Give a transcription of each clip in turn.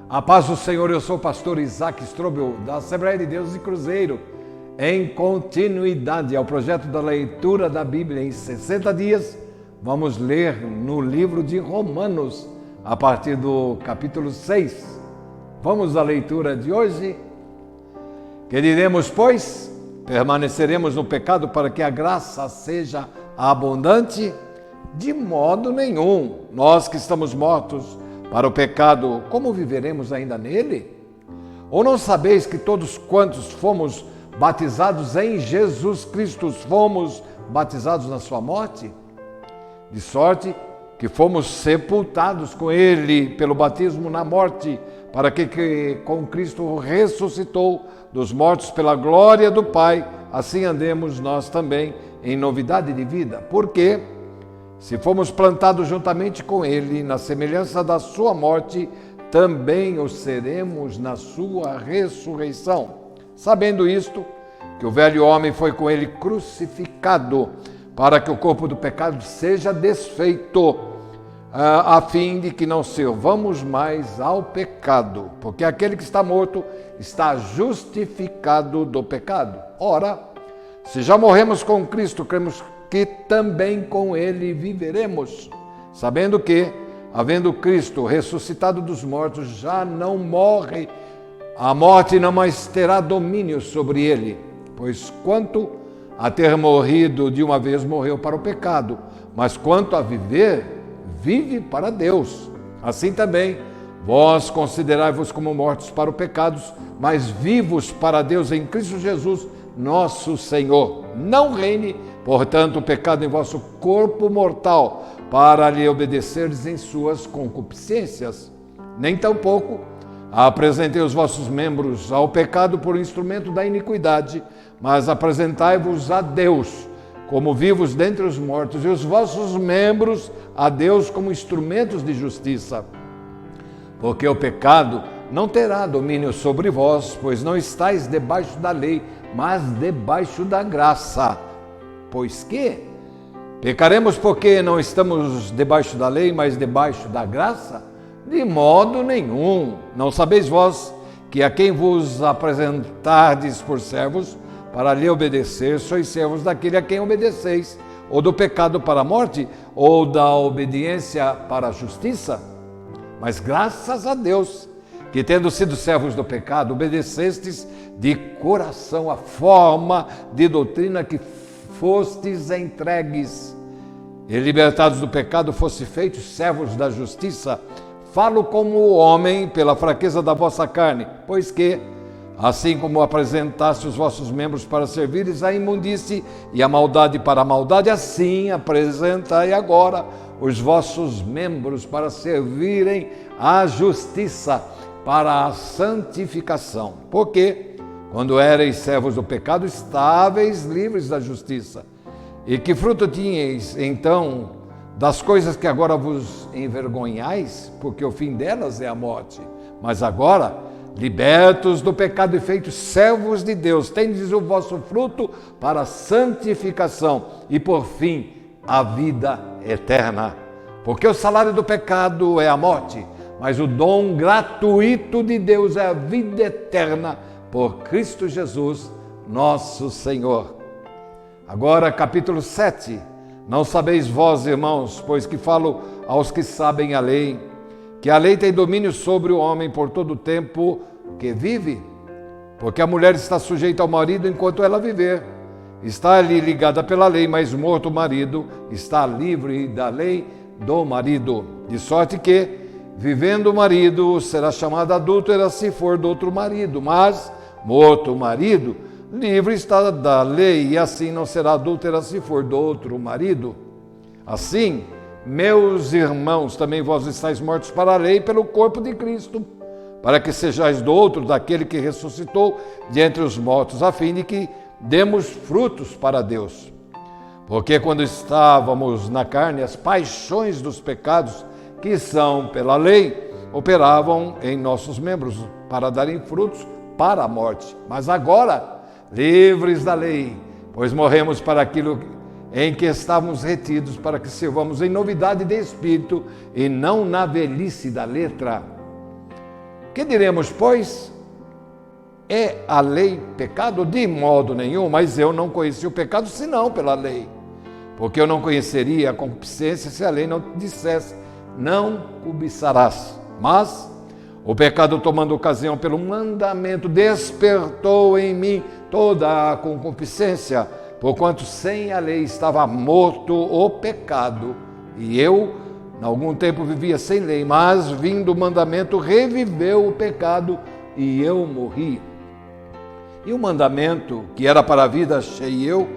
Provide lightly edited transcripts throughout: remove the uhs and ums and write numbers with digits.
A paz do Senhor, eu sou o pastor Isaac Strobel, da Assembleia de Deus de Cruzeiro, em continuidade ao projeto da leitura da Bíblia em 60 dias. Vamos ler no livro de Romanos, a partir do capítulo 6. Vamos à leitura de hoje. Que diremos, pois? Permaneceremos no pecado para que a graça seja abundante? De modo nenhum. Nós que estamos mortos para o pecado, como viveremos ainda nele? Ou não sabeis que todos quantos fomos batizados em Jesus Cristo, fomos batizados na sua morte? De sorte que fomos sepultados com ele pelo batismo na morte, para que com Cristo ressuscitou dos mortos pela glória do Pai, assim andemos nós também em novidade de vida. Porque se fomos plantados juntamente com ele na semelhança da sua morte, também o seremos na sua ressurreição. Sabendo isto, que o velho homem foi com ele crucificado, para que o corpo do pecado seja desfeito, a fim de que não servamos mais ao pecado, porque aquele que está morto está justificado do pecado. Ora, se já morremos com Cristo, cremos que também com ele viveremos, sabendo que, havendo Cristo ressuscitado dos mortos, já não morre, a morte não mais terá domínio sobre ele, pois quanto a ter morrido de uma vez, morreu para o pecado, mas quanto a viver, vive para Deus. Assim também, vós considerai-vos como mortos para o pecado, mas vivos para Deus em Cristo Jesus, nosso Senhor. Não reine, portanto, o pecado em vosso corpo mortal, para lhe obedecerdes em suas concupiscências. Nem tampouco apresentei os vossos membros ao pecado por instrumento da iniquidade, mas apresentai-vos a Deus como vivos dentre os mortos, e os vossos membros a Deus como instrumentos de justiça. Porque o pecado não terá domínio sobre vós, pois não estáis debaixo da lei, mas debaixo da graça. Pois que? Pecaremos porque não estamos debaixo da lei, mas debaixo da graça? De modo nenhum. Não sabeis vós que a quem vos apresentardes por servos, para lhe obedecer, sois servos daquele a quem obedeceis, ou do pecado para a morte, ou da obediência para a justiça? Mas graças a Deus, que tendo sido servos do pecado, obedecestes de coração a forma de doutrina que fostes entregues, e libertados do pecado, fosse feitos servos da justiça. Falo como homem pela fraqueza da vossa carne, pois que, assim como apresentaste os vossos membros para servires à imundície e a maldade para a maldade, assim apresentai agora os vossos membros para servirem à justiça, para a santificação. Porque, quando éreis servos do pecado, estáveis livres da justiça. E que fruto tinhais, então, das coisas que agora vos envergonhais? Porque o fim delas é a morte. Mas agora, libertos do pecado e feitos servos de Deus, tendes o vosso fruto para a santificação e, por fim, a vida eterna. Porque o salário do pecado é a morte, mas o dom gratuito de Deus é a vida eterna por Cristo Jesus, nosso Senhor. Agora, capítulo 7. Não sabeis vós, irmãos, pois que falo aos que sabem a lei, que a lei tem domínio sobre o homem por todo o tempo que vive, porque a mulher está sujeita ao marido enquanto ela viver. Está ali ligada pela lei, mas morto o marido, está livre da lei do marido. De sorte que, vivendo o marido, será chamada adúltera se for do outro marido, mas morto o marido, livre está da lei, e assim não será adúltera se for do outro marido. Assim, meus irmãos, também vós estáis mortos para a lei pelo corpo de Cristo, para que sejais do outro, daquele que ressuscitou de entre os mortos, a fim de que demos frutos para Deus. Porque quando estávamos na carne, as paixões dos pecados, que são pela lei, operavam em nossos membros para darem frutos para a morte. Mas agora, livres da lei, pois morremos para aquilo em que estávamos retidos, para que sirvamos em novidade de espírito e não na velhice da letra. Que diremos, pois? É a lei pecado? De modo nenhum, mas eu não conheci o pecado senão pela lei. Porque eu não conheceria a concupiscência se a lei não dissesse, não cobiçarás. Mas o pecado, tomando ocasião pelo mandamento, despertou em mim toda a concupiscência, porquanto sem a lei estava morto o pecado. E eu, em algum tempo, vivia sem lei, mas vindo o mandamento, reviveu o pecado e eu morri. E o mandamento, que era para a vida, achei eu,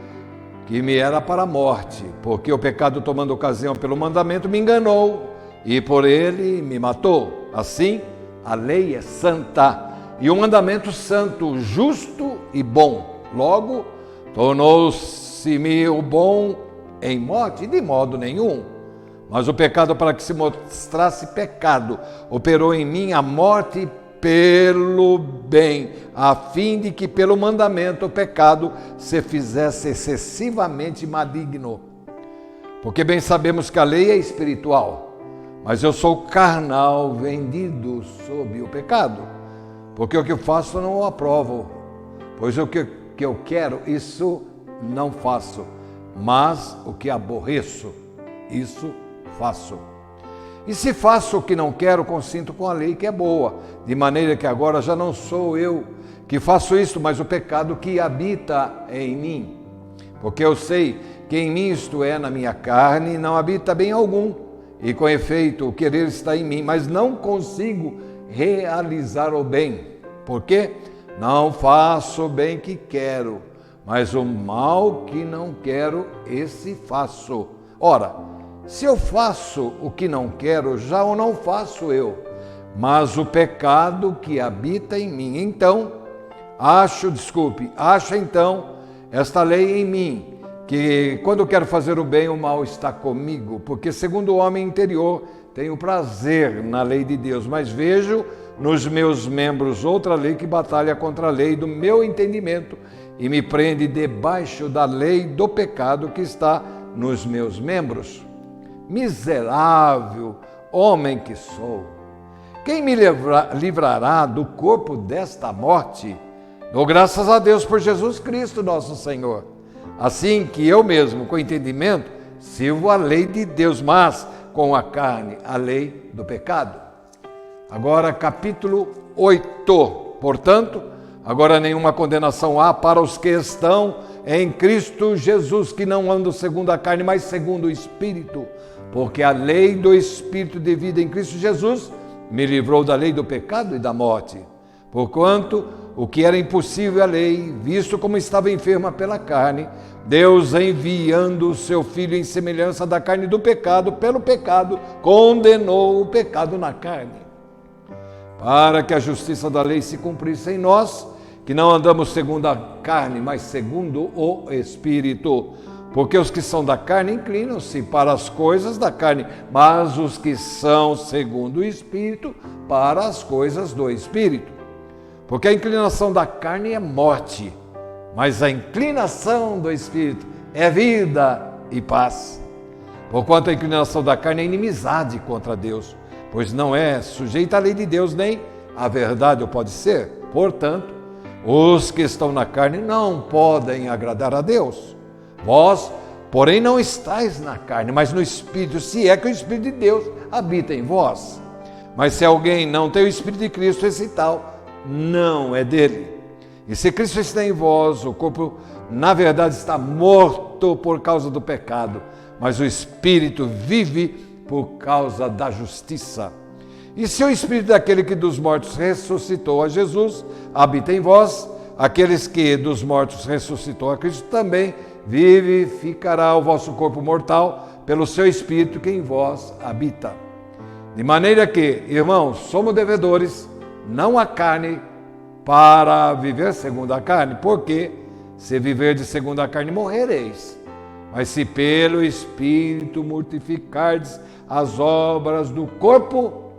que me era para a morte, porque o pecado, tomando ocasião pelo mandamento, me enganou, e por ele me matou. Assim, a lei é santa, e o mandamento santo, justo e bom. Logo, tornou-se-me o bom em morte? De modo nenhum. Mas o pecado, para que se mostrasse pecado, operou em mim a morte pelo bem, a fim de que pelo mandamento o pecado se fizesse excessivamente maligno. Porque bem sabemos que a lei é espiritual, mas eu sou carnal, vendido sob o pecado. Porque o que eu faço não o aprovo, pois o que eu quero, isso não faço, mas o que aborreço, isso faço. E se faço o que não quero, consinto com a lei que é boa, de maneira que agora já não sou eu que faço isso, mas o pecado que habita em mim. Porque eu sei que em mim, isto é, na minha carne, não habita bem algum, e com efeito o querer está em mim, mas não consigo realizar o bem. Porque não faço o bem que quero, mas o mal que não quero, esse faço. Ora, se eu faço o que não quero, já o não faço eu, mas o pecado que habita em mim. Então, acho então esta lei em mim, que quando eu quero fazer o bem, o mal está comigo, porque segundo o homem interior, tenho prazer na lei de Deus, mas vejo nos meus membros outra lei que batalha contra a lei do meu entendimento e me prende debaixo da lei do pecado que está nos meus membros. Miserável homem que sou, quem me livrará do corpo desta morte? Dou graças a Deus por Jesus Cristo, nosso Senhor. Assim que eu mesmo, com entendimento, sirvo a lei de Deus, mas com a carne, a lei do pecado. Agora, capítulo 8. Portanto, agora nenhuma condenação há para os que estão em Cristo Jesus, que não andam segundo a carne, mas segundo o Espírito. Porque a lei do Espírito de vida em Cristo Jesus me livrou da lei do pecado e da morte. Porquanto o que era impossível à lei, visto como estava enferma pela carne, Deus, enviando o seu Filho em semelhança da carne do pecado, pelo pecado, condenou o pecado na carne. Para que a justiça da lei se cumprisse em nós, que não andamos segundo a carne, mas segundo o Espírito. Porque os que são da carne inclinam-se para as coisas da carne, mas os que são segundo o Espírito, para as coisas do Espírito. Porque a inclinação da carne é morte, mas a inclinação do Espírito é vida e paz. Porquanto a inclinação da carne é inimizade contra Deus, pois não é sujeita à lei de Deus, nem a verdade o pode ser. Portanto, os que estão na carne não podem agradar a Deus. Vós, porém, não estáis na carne, mas no Espírito, se é que o Espírito de Deus habita em vós. Mas se alguém não tem o Espírito de Cristo, esse tal não é dele. E se Cristo está em vós, o corpo, na verdade, está morto por causa do pecado, mas o Espírito vive por causa da justiça. E se o Espírito daquele que dos mortos ressuscitou a Jesus habita em vós, aqueles que dos mortos ressuscitou a Cristo também vivificará o vosso corpo mortal pelo seu Espírito que em vós habita. De maneira que, irmãos, somos devedores, não à carne, para viver segundo a carne, porque se viverdes segundo a carne, morrereis. Mas se pelo Espírito mortificardes as obras do corpo,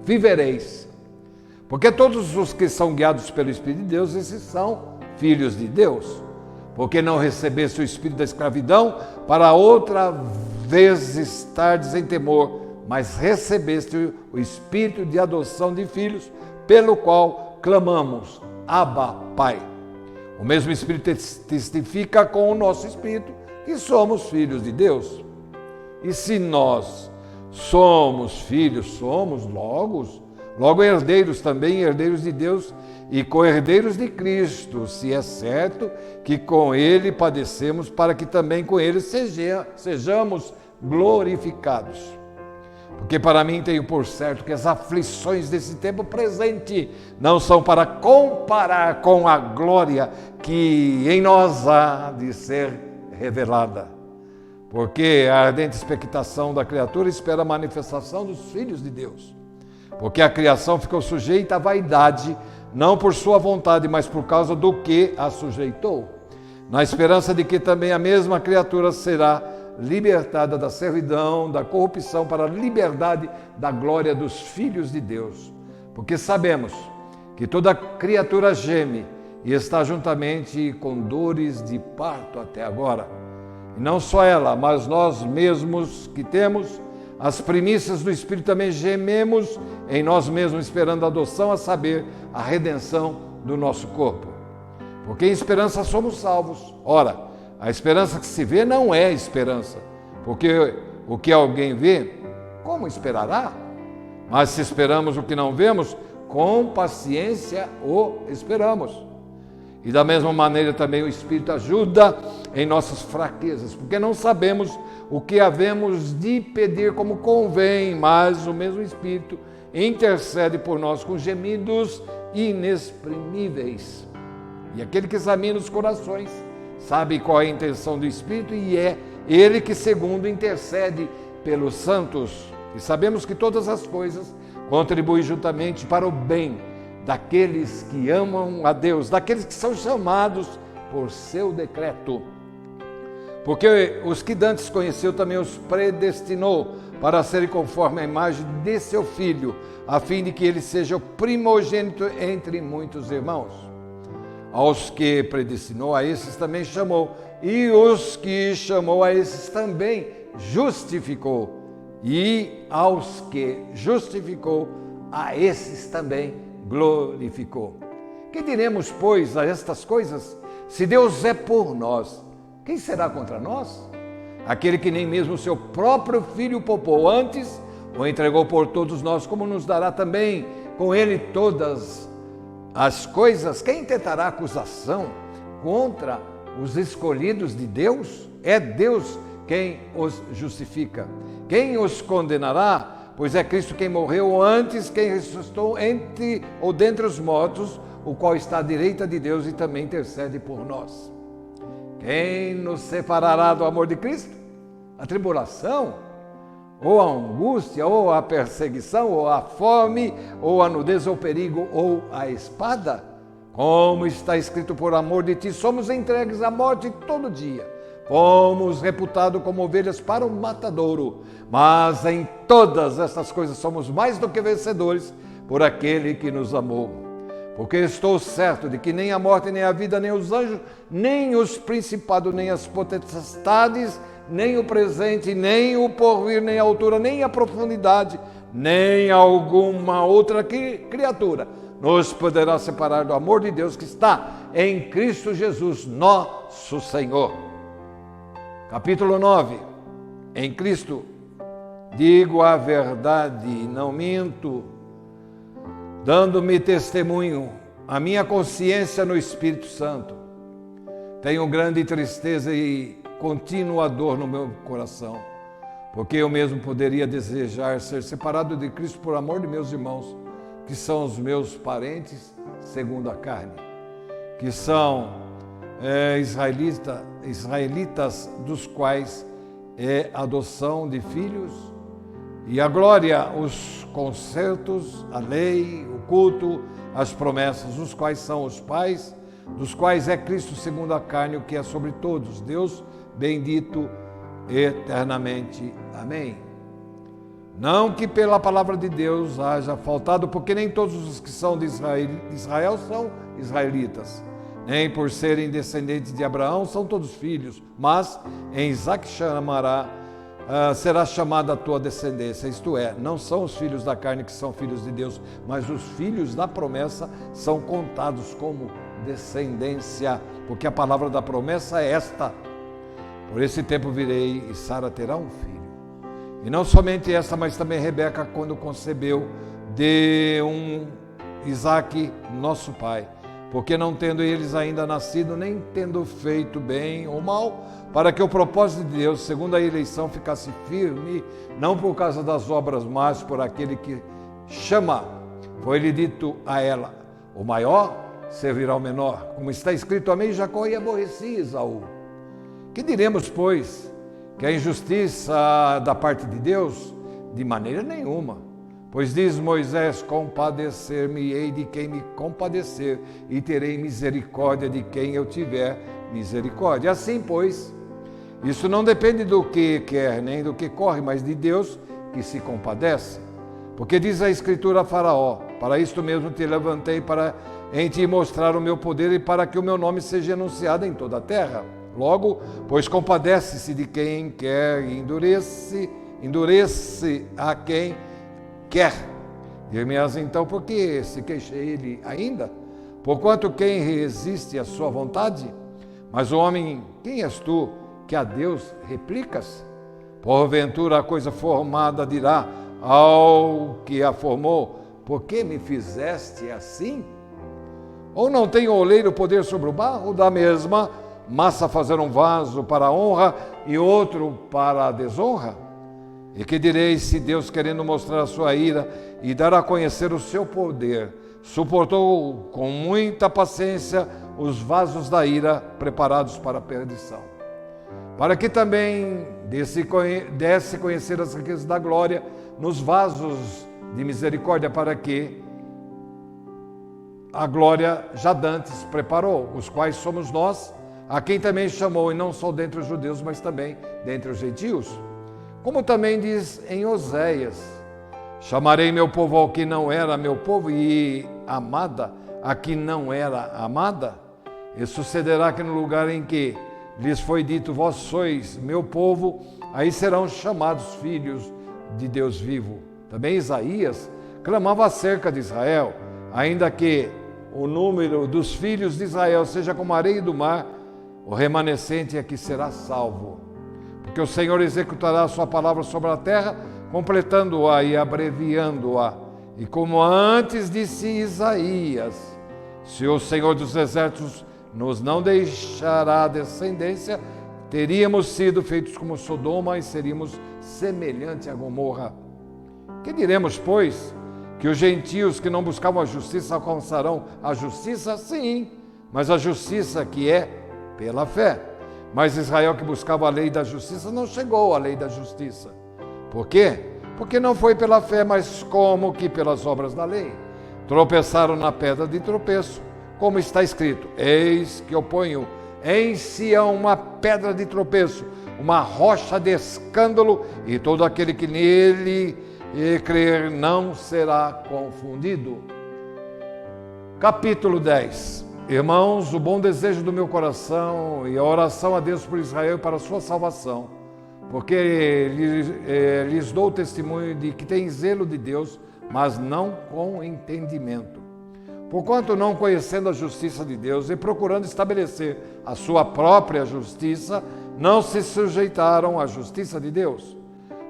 vivereis. Porque todos os que são guiados pelo Espírito de Deus, esses são filhos de Deus. Porque não recebeste o espírito da escravidão, para outra vez estardes em temor, mas recebeste o espírito de adoção de filhos, pelo qual clamamos, Abba, Pai. O mesmo Espírito testifica com o nosso Espírito que somos filhos de Deus. E se nós somos filhos, somos logo herdeiros também, herdeiros de Deus e co-herdeiros de Cristo, se é certo que com Ele padecemos, para que também com Ele sejamos glorificados. Porque para mim tenho por certo que as aflições desse tempo presente não são para comparar com a glória que em nós há de ser revelada. Porque a ardente expectação da criatura espera a manifestação dos filhos de Deus. Porque a criação ficou sujeita à vaidade, não por sua vontade, mas por causa do que a sujeitou, na esperança de que também a mesma criatura será libertada da servidão, da corrupção, para a liberdade da glória dos filhos de Deus. Porque sabemos que toda criatura geme e está juntamente com dores de parto até agora. E não só ela, mas nós mesmos que temos as primícias do Espírito também gememos em nós mesmos, esperando a adoção, a saber, a redenção do nosso corpo. Porque em esperança somos salvos. Ora, a esperança que se vê não é esperança, porque o que alguém vê, como esperará? Mas se esperamos o que não vemos, com paciência o esperamos. E da mesma maneira também o Espírito ajuda em nossas fraquezas, porque não sabemos o que havemos de pedir como convém, mas o mesmo Espírito intercede por nós com gemidos inexprimíveis. E aquele que examina os corações sabe qual é a intenção do Espírito, e é Ele que, segundo, intercede pelos santos. E sabemos que todas as coisas contribuem juntamente para o bem daqueles que amam a Deus, daqueles que são chamados por seu decreto. Porque os que dantes conheceu também os predestinou para serem conforme a imagem de seu Filho, a fim de que ele seja o primogênito entre muitos irmãos. Aos que predestinou, a esses também chamou, e os que chamou, a esses também justificou, e aos que justificou, a esses também glorificou. Que diremos, pois, a estas coisas? Se Deus é por nós, quem será contra nós? Aquele que nem mesmo o seu próprio Filho poupou, antes o entregou por todos nós, como nos dará também com ele todas as coisas? Quem tentará acusação contra os escolhidos de Deus? É Deus quem os justifica. Quem os condenará? Pois é Cristo quem morreu, antes quem ressuscitou entre ou dentre os mortos, o qual está à direita de Deus e também intercede por nós. Quem nos separará do amor de Cristo? A tribulação, ou a angústia, ou a perseguição, ou a fome, ou a nudez, ou o perigo, ou a espada? Como está escrito, por amor de ti somos entregues à morte todo dia. Fomos reputados como ovelhas para o matadouro, mas em todas estas coisas somos mais do que vencedores por aquele que nos amou. Porque estou certo de que nem a morte, nem a vida, nem os anjos, nem os principados, nem as potestades, nem o presente, nem o porvir, nem a altura, nem a profundidade, nem alguma outra criatura nos poderá separar do amor de Deus que está em Cristo Jesus, nosso Senhor. Capítulo 9. Em Cristo digo a verdade, não minto, dando-me testemunho, a minha consciência no Espírito Santo. Tenho grande tristeza e contínua dor no meu coração, porque eu mesmo poderia desejar ser separado de Cristo por amor de meus irmãos, que são os meus parentes segundo a carne, que são israelitas, dos quais é adoção de filhos, e a glória, os concertos, a lei, o culto, as promessas, os quais são os pais, dos quais é Cristo segundo a carne, o que é sobre todos, Deus bendito eternamente. Amém. Não que pela palavra de Deus haja faltado, porque nem todos os que são de Israel são israelitas, nem por serem descendentes de Abraão são todos filhos, mas em Isaque chamará será chamada a tua descendência, isto é, não são os filhos da carne que são filhos de Deus, mas os filhos da promessa são contados como descendência, porque a palavra da promessa é esta: por esse tempo virei e Sara terá um filho. E não somente esta, mas também Rebeca, quando concebeu, de um Isaque, nosso pai, porque não tendo eles ainda nascido, nem tendo feito bem ou mal, para que o propósito de Deus, segundo a eleição, ficasse firme, não por causa das obras, mas por aquele que chama. Foi-lhe dito a ela: o maior servirá ao menor. Como está escrito: amei Jacó e aborreci Esaú. Que diremos, pois? Que a injustiça da parte de Deus? De maneira nenhuma. Pois diz Moisés: compadecer-me-ei de quem me compadecer, e terei misericórdia de quem eu tiver misericórdia. Assim, pois, isso não depende do que quer, nem do que corre, mas de Deus que se compadece. Porque diz a Escritura a Faraó: para isto mesmo te levantei, para em ti mostrar o meu poder e para que o meu nome seja anunciado em toda a terra. Logo, pois compadece-se de quem quer e endurece a quem quer. Dir-me-ás então, por que se queixa ele ainda? Porquanto quem resiste à sua vontade? Mas o homem, quem és tu, que a Deus replicas? Porventura a coisa formada dirá ao que a formou: por que me fizeste assim? Ou não tem o oleiro poder sobre o barro? Da mesma massa fazer um vaso para a honra e outro para a desonra? E que direis se Deus, querendo mostrar a sua ira e dar a conhecer o seu poder, suportou com muita paciência os vasos da ira preparados para a perdição, para que também desse conhecer as riquezas da glória nos vasos de misericórdia, para que a glória já dantes preparou, os quais somos nós, a quem também chamou, e não só dentre os judeus, mas também dentre os gentios. Como também diz em Oséias: chamarei meu povo ao que não era meu povo, e amada a que não era amada. E sucederá que no lugar em que lhes foi dito: vós sois meu povo, aí serão chamados filhos de Deus vivo. Também Isaías clamava acerca de Israel: ainda que o número dos filhos de Israel seja como a areia do mar, o remanescente é que será salvo. Porque o Senhor executará a sua palavra sobre a terra, completando-a e abreviando-a. E como antes disse Isaías: se o Senhor dos exércitos nos não deixará descendência, teríamos sido feitos como Sodoma e seríamos semelhante a Gomorra. Que diremos, pois? Que os gentios que não buscavam a justiça alcançarão a justiça? Sim, mas a justiça que é pela fé. Mas Israel, que buscava a lei da justiça, não chegou à lei da justiça. Por quê? Porque não foi pela fé, mas como que pelas obras da lei. Tropeçaram na pedra de tropeço, como está escrito: eis que eu ponho em Sião uma pedra de tropeço, uma rocha de escândalo, e todo aquele que nele crer não será confundido. Capítulo 10. Irmãos, o bom desejo do meu coração e a oração a Deus por Israel e para a sua salvação, porque lhes dou testemunho de que têm zelo de Deus, mas não com entendimento. Porquanto, não conhecendo a justiça de Deus e procurando estabelecer a sua própria justiça, não se sujeitaram à justiça de Deus.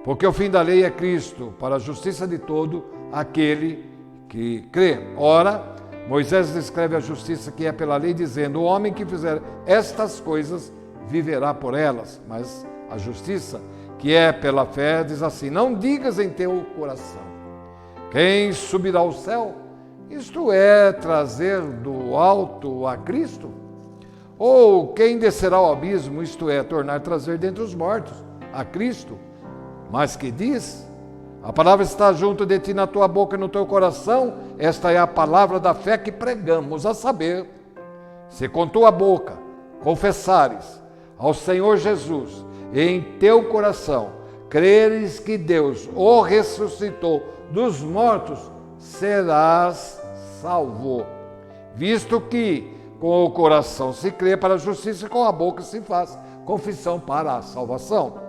Porque o fim da lei é Cristo, para a justiça de todo aquele que crê. Ora, Moisés descreve a justiça que é pela lei, dizendo: o homem que fizer estas coisas viverá por elas. Mas a justiça que é pela fé diz assim: não digas em teu coração: quem subirá ao céu? Isto é, trazer do alto a Cristo? Ou quem descerá ao abismo? Isto é, trazer dentre os mortos a Cristo? Mas que diz? A palavra está junto de ti, na tua boca e no teu coração. Esta é a palavra da fé que pregamos, a saber, se com tua boca confessares ao Senhor Jesus e em teu coração creres que Deus o ressuscitou dos mortos, serás salvo. Visto que com o coração se crê para a justiça e com a boca se faz confissão para a salvação.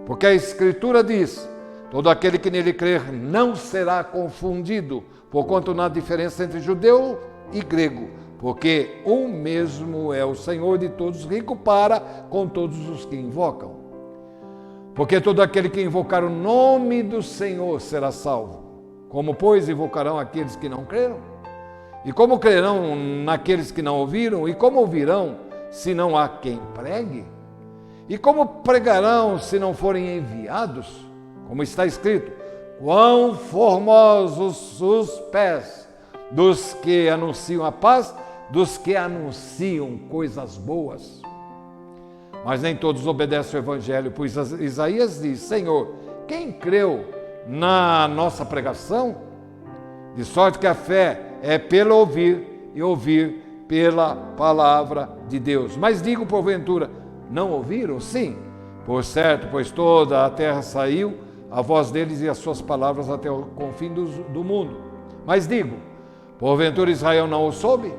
Porque a Escritura diz: todo aquele que nele crer não será confundido, porquanto não há diferença entre judeu e grego, porque um mesmo é o Senhor de todos, rico para com todos os que invocam. Porque todo aquele que invocar o nome do Senhor será salvo. Como, pois, invocarão aqueles que não creram? E como crerão naqueles que não ouviram? E como ouvirão se não há quem pregue? E como pregarão se não forem enviados? Como está escrito: quão formosos os pés dos que anunciam a paz, dos que anunciam coisas boas. Mas nem todos obedecem ao Evangelho, pois Isaías diz: Senhor, quem creu na nossa pregação? De sorte que a fé é pelo ouvir, e ouvir pela palavra de Deus. Mas digo, porventura, não ouviram? Sim, por certo, pois toda a terra saiu a voz deles e as suas palavras até o confim do mundo. Mas digo, porventura Israel não o soube?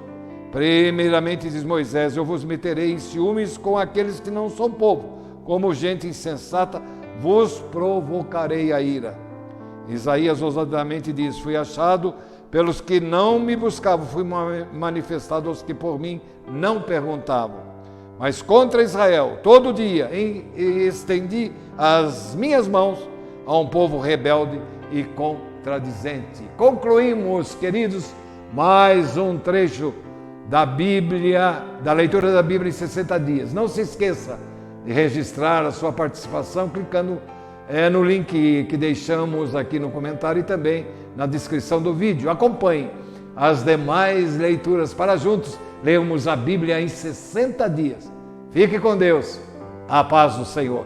Primeiramente diz Moisés: eu vos meterei em ciúmes com aqueles que não são povo, como gente insensata vos provocarei a ira. Isaías ousadamente diz: fui achado pelos que não me buscavam, fui manifestado aos que por mim não perguntavam. Mas contra Israel, todo dia estendi as minhas mãos a um povo rebelde e contradizente. Concluímos, queridos, mais um trecho da Bíblia, da leitura da Bíblia em 60 dias. Não se esqueça de registrar a sua participação clicando no link que deixamos aqui no comentário e também na descrição do vídeo. Acompanhe as demais leituras para juntos lermos a Bíblia em 60 dias. Fique com Deus. A paz do Senhor.